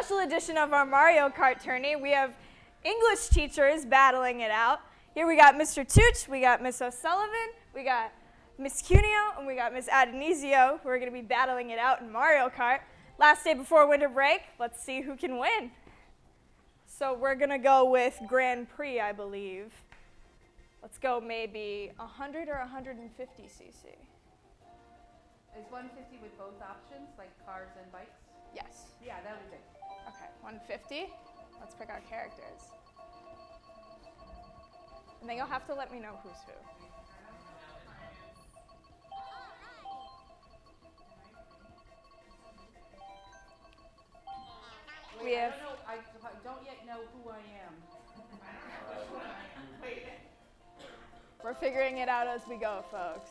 special edition of our Mario Kart tourney. We have English teachers battling it out. Here we got Mr. Tooch, we got Miss O'Sullivan, we got Miss Cuneo, and we got Miss Adonisio, who are going to be battling it out in Mario Kart. Last day before winter break, let's see who can win. So we're going to go with Grand Prix, I believe. Let's go maybe 100 or 150 cc. Is 150 with both options, like cars and bikes? Yes. Yeah, that would be good. Okay, 150. Let's pick our characters. And then you'll have to let me know who's who. Wait, I don't yet know who I am. We're figuring it out as we go, folks.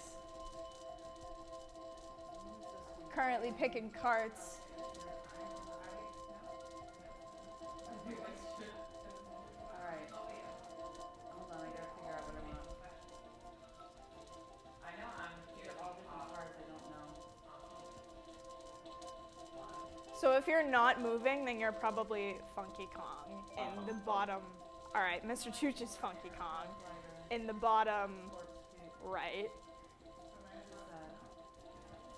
Currently picking carts. Alright. Hold on, I gotta figure out what I'm on. I know I'm here all different cards I don't know. So if you're not moving, then you're probably Funky Kong in the bottom. All right, Mr. Chooch is Funky Kong in the bottom right.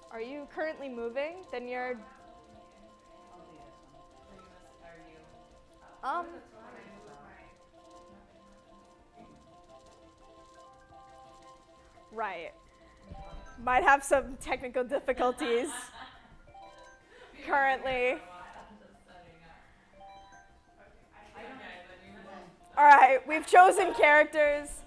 Are you currently moving? Then you're. Right. Might have some technical difficulties currently. All right, we've chosen characters.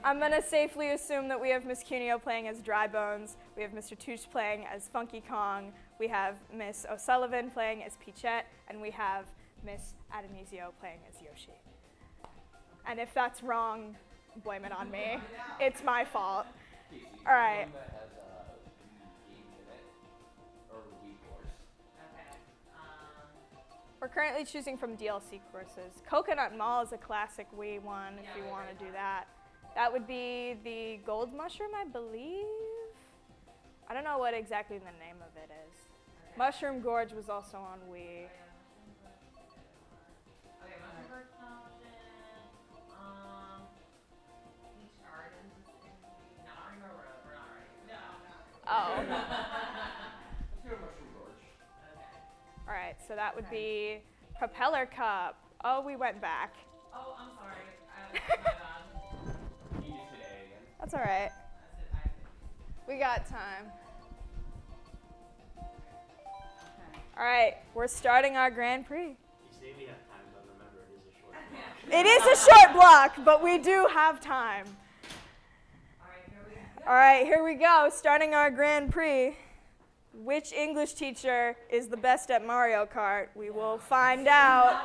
I'm going to safely assume that we have Miss Cuneo playing as Dry Bones, we have Mr. Tooch playing as Funky Kong, we have Miss O'Sullivan playing as Peachette, and we have Miss Adonisio playing as Yoshi. And if that's wrong, blame it on me. It's my fault. All right. We're currently choosing from DLC courses. Coconut Mall is a classic Wii one if you want to do that. That would be the Gold Mushroom, I believe. I don't know what exactly the name of it is. Okay. Mushroom Gorge was also on Wii. Okay, Mushroom Gorge Beach Gardens is in not Rainbow Road, we're not right. No. Oh. Let's go to Mushroom Gorge. Okay. All right, so that would be Propeller Cup. Oh, we went back. Oh, I'm sorry. My bad. You just hit A again. That's all right. We got time. Okay. All right, we're starting our Grand Prix. You say we have time, but remember it is a short block. It is a short block, but we do have time. All right, here we go. Starting our Grand Prix. Which English teacher is the best at Mario Kart? We will find out.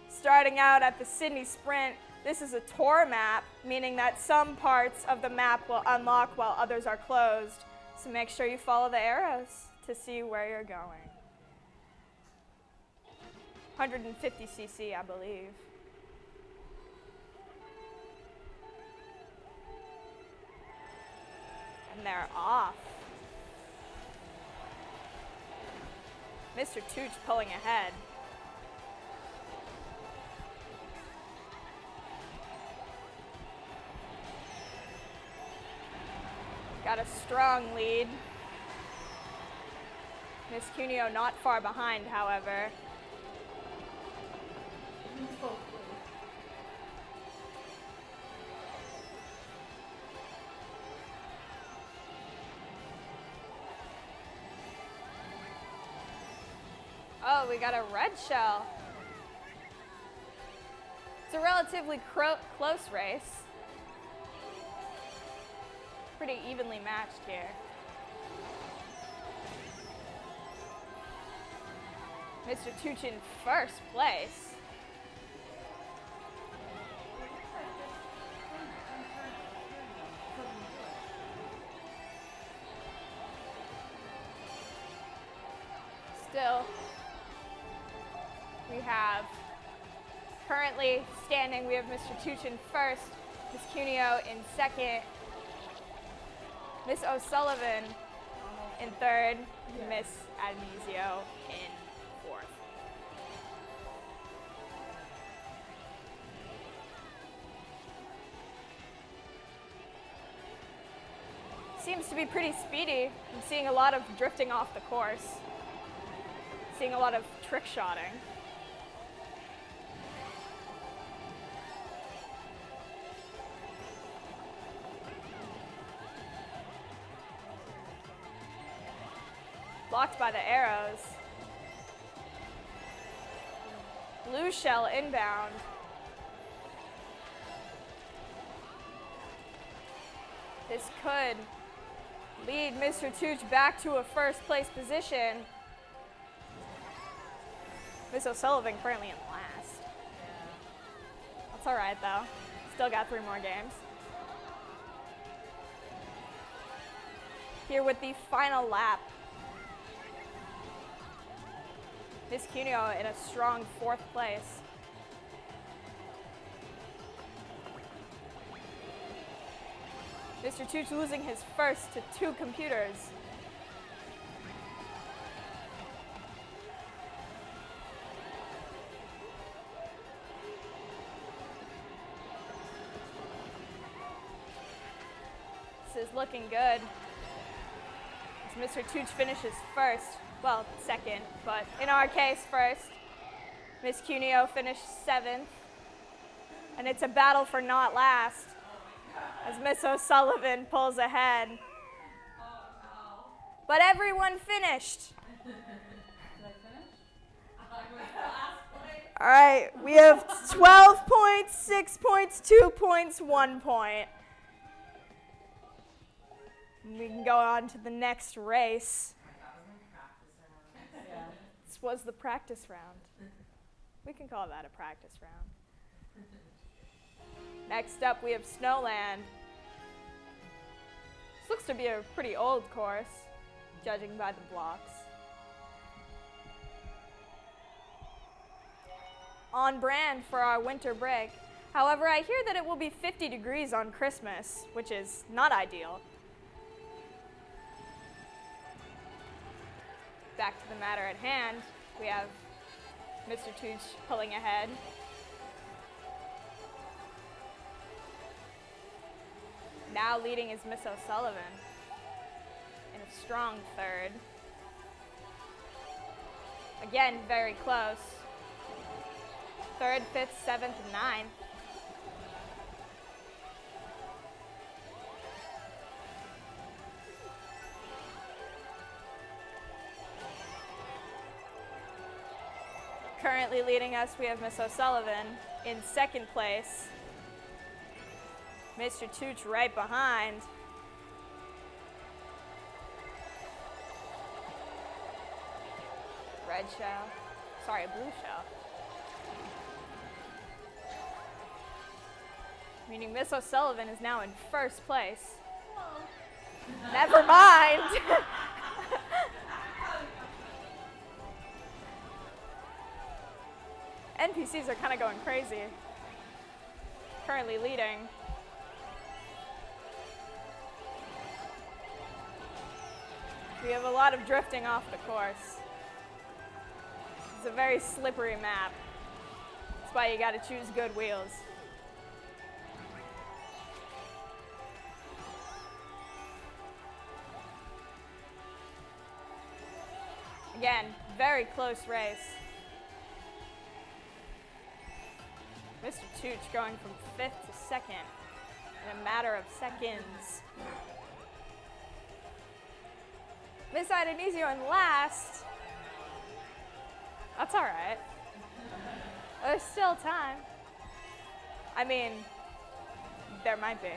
Starting out at the Sydney Sprint, this is a tour map, meaning that some parts of the map will unlock while others are closed. So make sure you follow the arrows to see where you're going. 150 cc, I believe. And they're off. Mr. Tooch pulling ahead. Got a strong lead. Miss Cuneo not far behind, however. Oh, we got a red shell. It's a relatively close race. Pretty evenly matched here. Mr. Tooch in first place. Still, we have currently standing, we have Mr. Tooch in first, Miss Cuneo in second, Miss O'Sullivan in third, Miss Adonisio in fourth. Seems to be pretty speedy. I'm seeing a lot of drifting off the course. Seeing a lot of trick shotting. Blocked by the arrows. Blue shell inbound. This could lead Mr. Tooch back to a first place position. Miss O'Sullivan currently in last. That's all right though. Still got 3 more games. Here with the final lap. Miss Cuneo in a strong 4th place. Mr. Tooch losing his first to 2 computers. This is looking good. As Mr. Tooch finishes first, well, second, but in our case first. Miss Cuneo finished 7th. And it's a battle for not last as Miss O'Sullivan pulls ahead. But everyone finished. Did I finish? I was last place. All right, we have 12 points, 6 points, 2 points, 1 point. And we can go on to the next race. Yeah. This was the practice round. We can call that a practice round. Next up, we have Snowland. This looks to be a pretty old course, judging by the blocks. On brand for our winter break. However, I hear that it will be 50 degrees on Christmas, which is not ideal. Back to the matter at hand, we have Mr. Tooch pulling ahead. Now leading is Miss O'Sullivan in a strong 3rd. Again, very close. 3rd, 5th, 7th, and 9th. Currently leading us, we have Miss O'Sullivan in 2nd place. Mr. Tooch right behind. Red shell. Sorry, a blue shell. Meaning Miss O'Sullivan is now in 1st place. Never mind. NPCs are kind of going crazy. Currently leading. We have a lot of drifting off the course. It's a very slippery map. That's why you gotta choose good wheels. Again, very close race. Mr. Tooch going from 5th to 2nd in a matter of seconds. Miss Adonisio in last. That's all right. There's still time. I mean, there might be.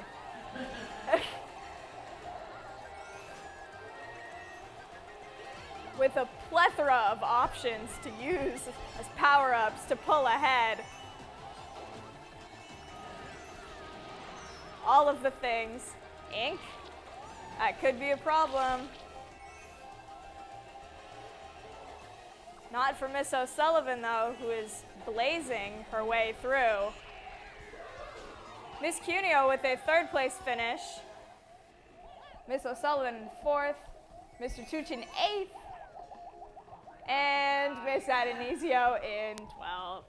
With a plethora of options to use as power-ups to pull ahead. All of the things. Ink. That could be a problem. Not for Miss O'Sullivan, though, who is blazing her way through. Miss Cuneo with a 3rd place finish. Miss O'Sullivan in 4th. Mr. Tuch in 8th. And Miss Adonisio in 12th.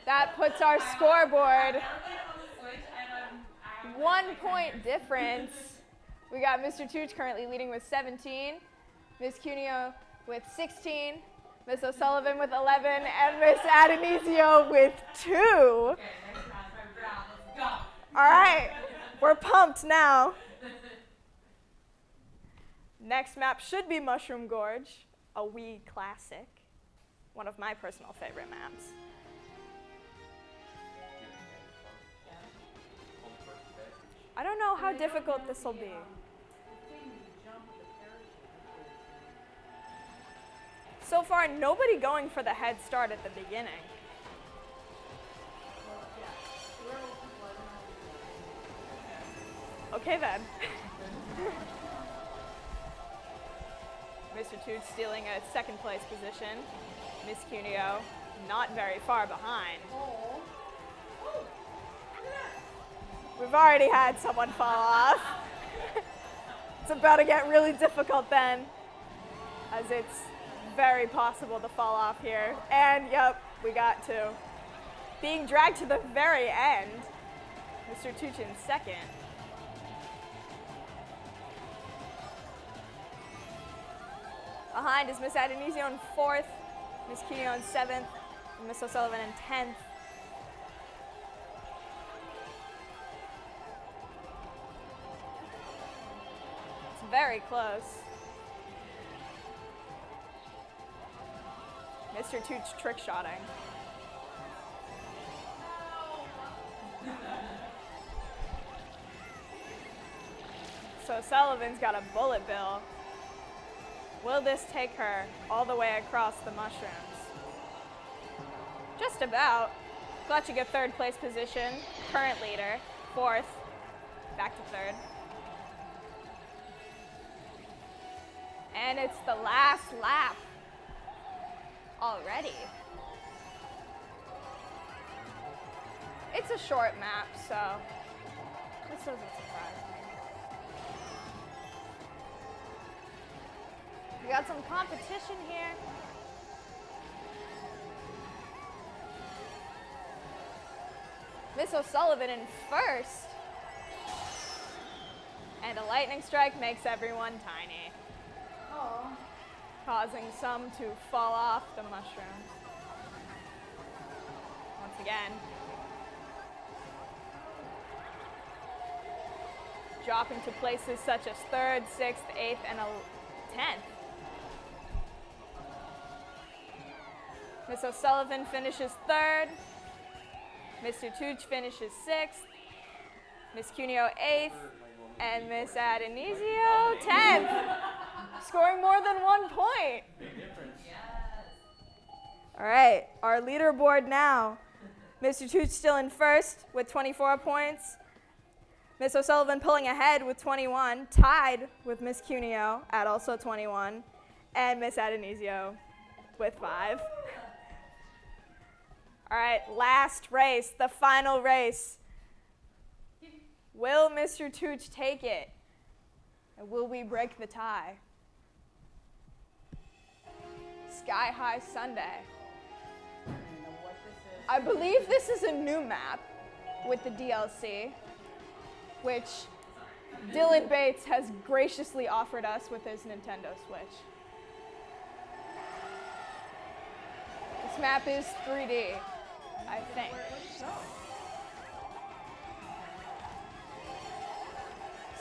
That puts our scoreboard 1 point difference. We got Mr. Tuch currently leading with 17, Miss Cuneo with 16, Miss O'Sullivan with 11, and Miss Adonisio with 2. Okay, next round, let's go. All right, we're pumped now. Next map should be Mushroom Gorge, a Wii classic, one of my personal favorite maps. I don't know how difficult this will be. So far, nobody going for the head start at the beginning. Okay then. Mr. Tuch stealing a second place position. Miss Cuneo not very far behind. We've already had someone fall off. It's about to get really difficult then, as it's very possible to fall off here. And yep, we got to. Being dragged to the very end, Mr. Tuch in second. Behind is Miss Adonisio in 4th, Miss Cuneo in 7th, and Miss O'Sullivan in 10th. It's very close. Mr. Tuch trick-shotting. So Sullivan's got a bullet bill. Will this take her all the way across the mushrooms? Just about. Clutching a 3rd place position. Current leader. 4th. Back to 3rd. And it's the last lap. Already. It's a short map, so this doesn't surprise me. We got some competition here. Miss O'Sullivan in 1st. And a lightning strike makes everyone tiny. Oh. Causing some to fall off the mushrooms. Once again. Dropping to places such as 3rd, 6th, 8th, and 10th. Miss O'Sullivan finishes 3rd. Mr. Tuch finishes 6th. Miss Cuneo 8th. And Miss Adonisio 10th. Scoring more than 1 point. Big difference. All right, our leaderboard now. Mr. Tuch still in 1st with 24 points. Miss O'Sullivan pulling ahead with 21, tied with Miss Cuneo at also 21, and Miss Adonisio with 5. All right, last race, the final race. Will Mr. Tuch take it? And will we break the tie? Sky High Sunday. I believe this is a new map with the DLC, which Dylan Bates has graciously offered us with his Nintendo Switch. This map is 3D, I think.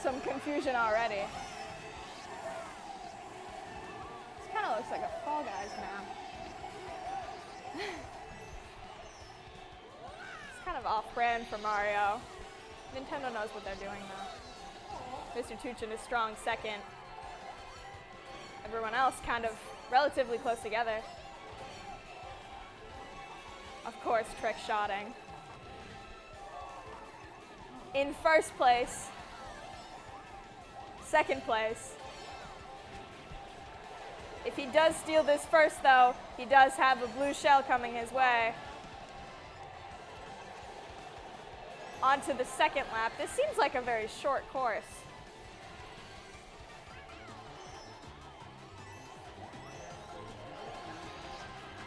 Some confusion already. This kind of looks like a Fall Guys map. It's kind of off-brand for Mario. Nintendo knows what they're doing though. Mr. Tuch in a strong 2nd. Everyone else kind of relatively close together. Of course, trick-shotting. In 1st place. 2nd place. If he does steal this 1st though, he does have a blue shell coming his way. On to the 2nd lap. This seems like a very short course.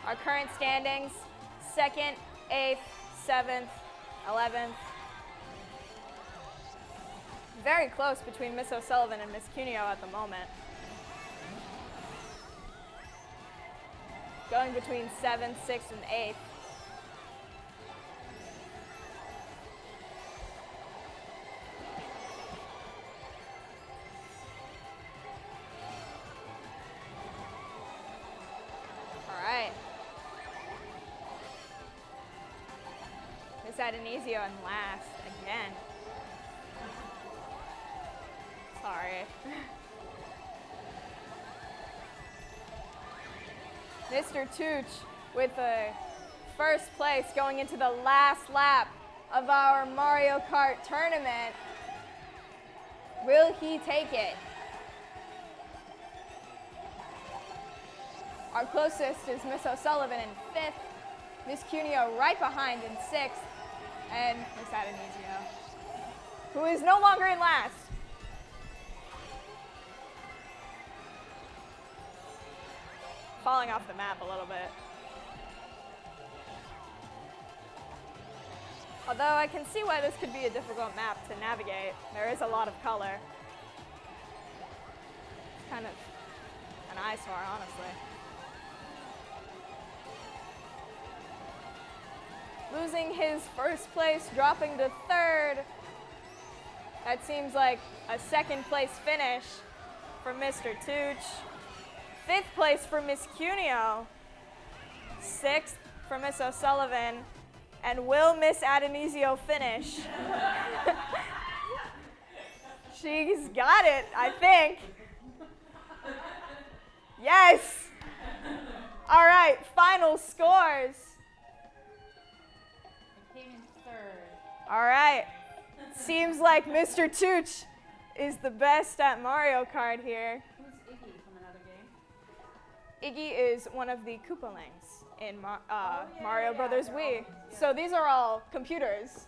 Our current standings, 2nd, 8th, 7th, 11th. Very close between Miss O'Sullivan and Miss Cuneo at the moment. Going between 7th, 6th, and 8th. All right. Miss Adonisio in last again. Sorry. Mr. Tooch with the first place going into the last lap of our Mario Kart tournament. Will he take it? Our closest is Miss O'Sullivan in 5th, Miss Cuneo right behind in 6th, and Miss Adonisio, who is no longer in last. Falling off the map a little bit. Although I can see why this could be a difficult map to navigate. There is a lot of color. It's kind of an eyesore, honestly. Losing his first place, dropping to 3rd. That seems like a 2nd place finish for Mr. Tooch. 5th place for Miss Cuneo, 6th for Miss O'Sullivan, and will Miss Adonisio finish? She's got it, I think. Yes! All right, final scores. I came in 3rd. All right, seems like Mr. Tooch is the best at Mario Kart here. Who's Iggy from another game? Iggy is one of the Koopalings in Mario Brothers Wii. So these are all computers.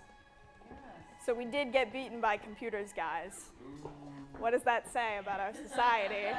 Yes. So we did get beaten by computers, guys. What does that say about our society?